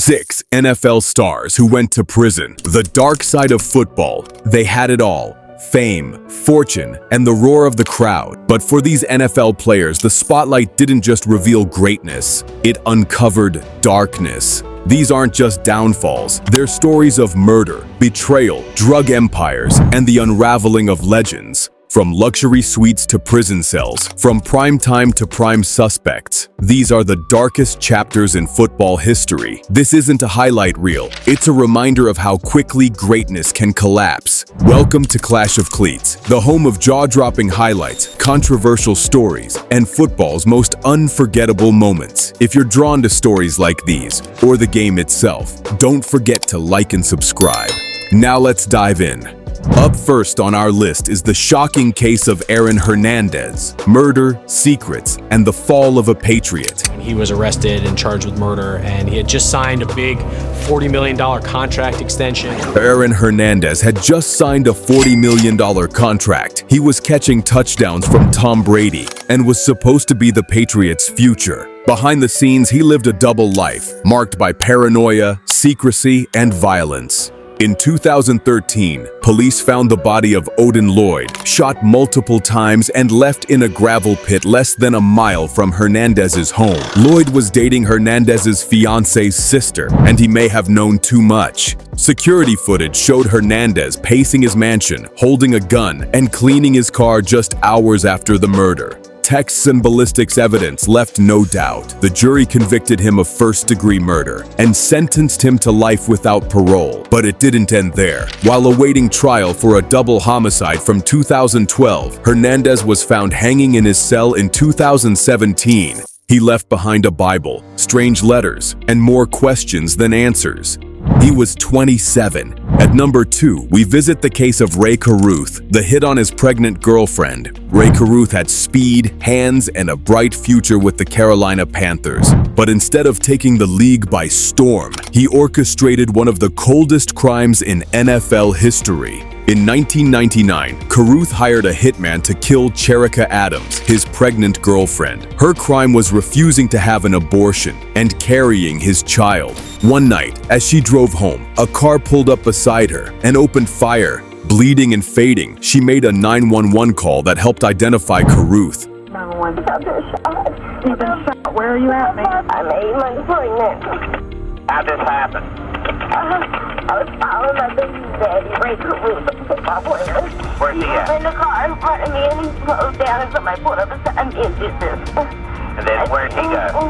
6 NFL stars who went to prison. The dark side of football. They had it all. Fame, fortune, and the roar of the crowd. But for these NFL players, the spotlight didn't just reveal greatness, it uncovered darkness. These aren't just downfalls, they're stories of murder, betrayal, drug empires, and the unraveling of legends. From luxury suites to prison cells, from prime time to prime suspects, these are the darkest chapters in football history. This isn't a highlight reel, it's a reminder of how quickly greatness can collapse. Welcome to Clash of Cleats, the home of jaw-dropping highlights, controversial stories, and football's most unforgettable moments. If you're drawn to stories like these, or the game itself, don't forget to like and subscribe. Now let's dive in. Up first on our list is the shocking case of Aaron Hernandez, murder, secrets, and the fall of a Patriot. He was arrested and charged with murder, and he had just signed a big $40 million contract extension. Aaron Hernandez had just signed a $40 million contract. He was catching touchdowns from Tom Brady and was supposed to be the Patriots' future. Behind the scenes, he lived a double life, marked by paranoia, secrecy, and violence. In 2013, police found the body of Odin Lloyd, shot multiple times and left in a gravel pit less than a mile from Hernandez's home. Lloyd was dating Hernandez's fiance's sister, and he may have known too much. Security footage showed Hernandez pacing his mansion, holding a gun, and cleaning his car just hours after the murder. Texts and ballistics evidence left no doubt. The jury convicted him of first-degree murder and sentenced him to life without parole. But it didn't end there. While awaiting trial for a double homicide from 2012, Hernandez was found hanging in his cell in 2017. He left behind a Bible, strange letters, and more questions than answers. He was 27. At number 2, we visit the case of Rae Carruth, the hit on his pregnant girlfriend. Rae Carruth had speed, hands, and a bright future with the Carolina Panthers. But instead of taking the league by storm, he orchestrated one of the coldest crimes in NFL history. In 1999, Carruth hired a hitman to kill Cherika Adams, his pregnant girlfriend. Her crime was refusing to have an abortion and carrying his child. One night, as she drove home, a car pulled up beside her and opened fire. Bleeding and fading, she made a 911 call that helped identify Carruth. 911, I've been shot. You've been shot. Where are you at, man? I'm 8 months pregnant. How'd this happen? I was following my baby daddy, Rae Carruth, a football player. Where's he at? He was in the car in front of me, and he slowed down, and somebody pulled up beside me and did this. And then where'd he go?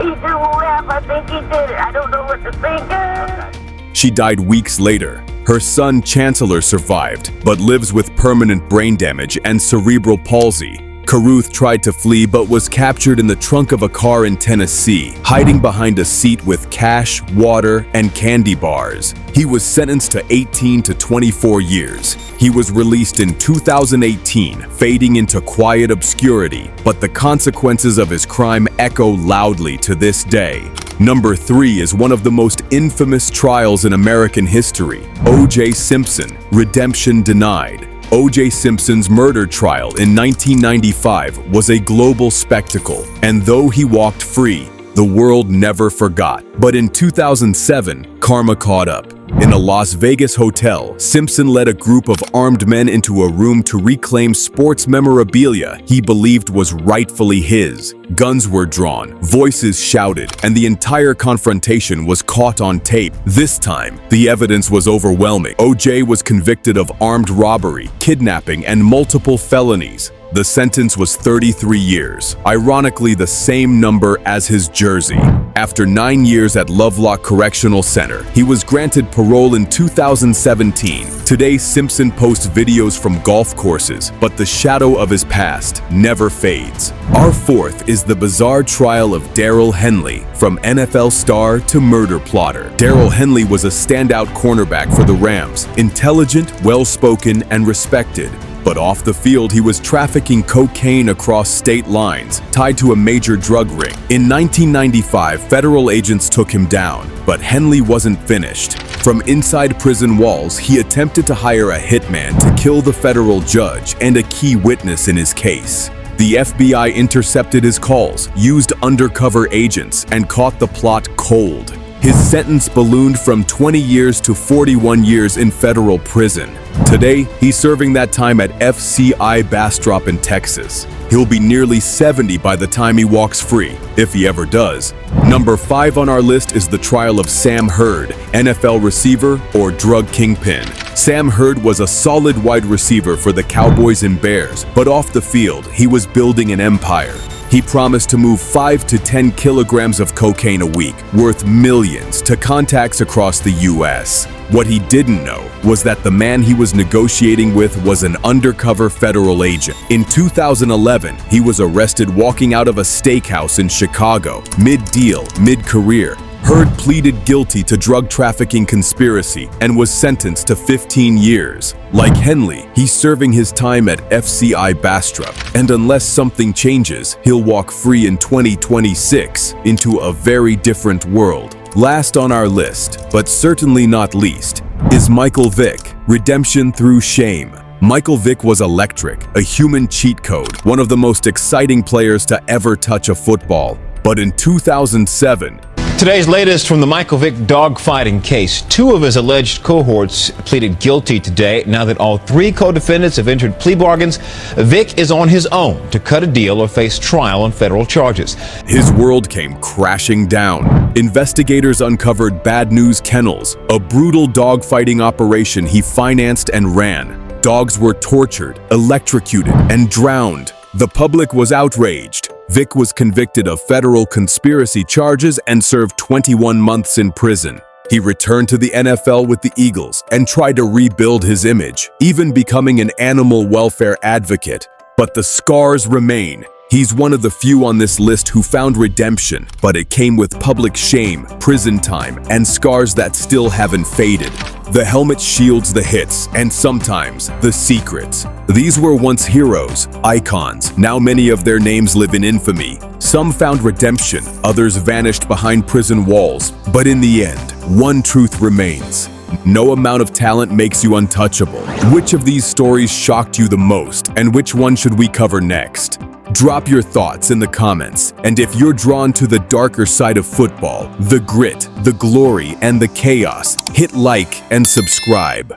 He threw a rap. I think he did it. I don't know what to think. She died weeks later. Her son, Chancellor, survived, but lives with permanent brain damage and cerebral palsy. Carruth tried to flee but was captured in the trunk of a car in Tennessee, hiding behind a seat with cash, water, and candy bars. He was sentenced to 18 to 24 years. He was released in 2018, fading into quiet obscurity, but the consequences of his crime echo loudly to this day. Number 3 is one of the most infamous trials in American history, O.J. Simpson, redemption denied. O.J. Simpson's murder trial in 1995 was a global spectacle, and though he walked free, the world never forgot. But in 2007, karma caught up. In a Las Vegas hotel, Simpson led a group of armed men into a room to reclaim sports memorabilia he believed was rightfully his. Guns were drawn, voices shouted, and the entire confrontation was caught on tape. This time, the evidence was overwhelming. O.J. was convicted of armed robbery, kidnapping, and multiple felonies. The sentence was 33 years, ironically the same number as his jersey. After 9 years at Lovelock Correctional Center, he was granted parole in 2017. Today, Simpson posts videos from golf courses, but the shadow of his past never fades. Our 4th is the bizarre trial of Daryl Henley, from NFL star to murder plotter. Daryl Henley was a standout cornerback for the Rams, intelligent, well-spoken, and respected. But off the field, he was trafficking cocaine across state lines, tied to a major drug ring. In 1995, federal agents took him down, but Henley wasn't finished. From inside prison walls, he attempted to hire a hitman to kill the federal judge and a key witness in his case. The FBI intercepted his calls, used undercover agents, and caught the plot cold. His sentence ballooned from 20 years to 41 years in federal prison. Today, he's serving that time at FCI Bastrop in Texas. He'll be nearly 70 by the time he walks free, if he ever does. Number 5 on our list is the trial of Sam Hurd, NFL receiver or drug kingpin. Sam Hurd was a solid wide receiver for the Cowboys and Bears, but off the field, he was building an empire. He promised to move 5 to 10 kilograms of cocaine a week, worth millions, to contacts across the U.S. What he didn't know was that the man he was negotiating with was an undercover federal agent. In 2011, he was arrested walking out of a steakhouse in Chicago, mid-deal, mid-career. Hurd pleaded guilty to drug trafficking conspiracy and was sentenced to 15 years. Like Henley, he's serving his time at FCI Bastrop, and unless something changes, he'll walk free in 2026 into a very different world. Last on our list, but certainly not least, is Michael Vick, Redemption Through Shame. Michael Vick was electric, a human cheat code, one of the most exciting players to ever touch a football. But in 2007, today's latest from the Michael Vick dogfighting case. 2 of his alleged cohorts pleaded guilty today. Now that all 3 co-defendants have entered plea bargains, Vick is on his own to cut a deal or face trial on federal charges. his world came crashing down. Investigators uncovered Bad News Kennels, a brutal dogfighting operation he financed and ran. Dogs were tortured, electrocuted, and drowned. The public was outraged. Vick was convicted of federal conspiracy charges and served 21 months in prison. He returned to the NFL with the Eagles and tried to rebuild his image, even becoming an animal welfare advocate. But the scars remain. He's one of the few on this list who found redemption, but it came with public shame, prison time, and scars that still haven't faded. The helmet shields the hits, and sometimes the secrets. These were once heroes, icons. Now many of their names live in infamy. Some found redemption, others vanished behind prison walls. But in the end, one truth remains. No amount of talent makes you untouchable. Which of these stories shocked you the most, and which one should we cover next? Drop your thoughts in the comments, and if you're drawn to the darker side of football, the grit, the glory, and the chaos, hit like and subscribe.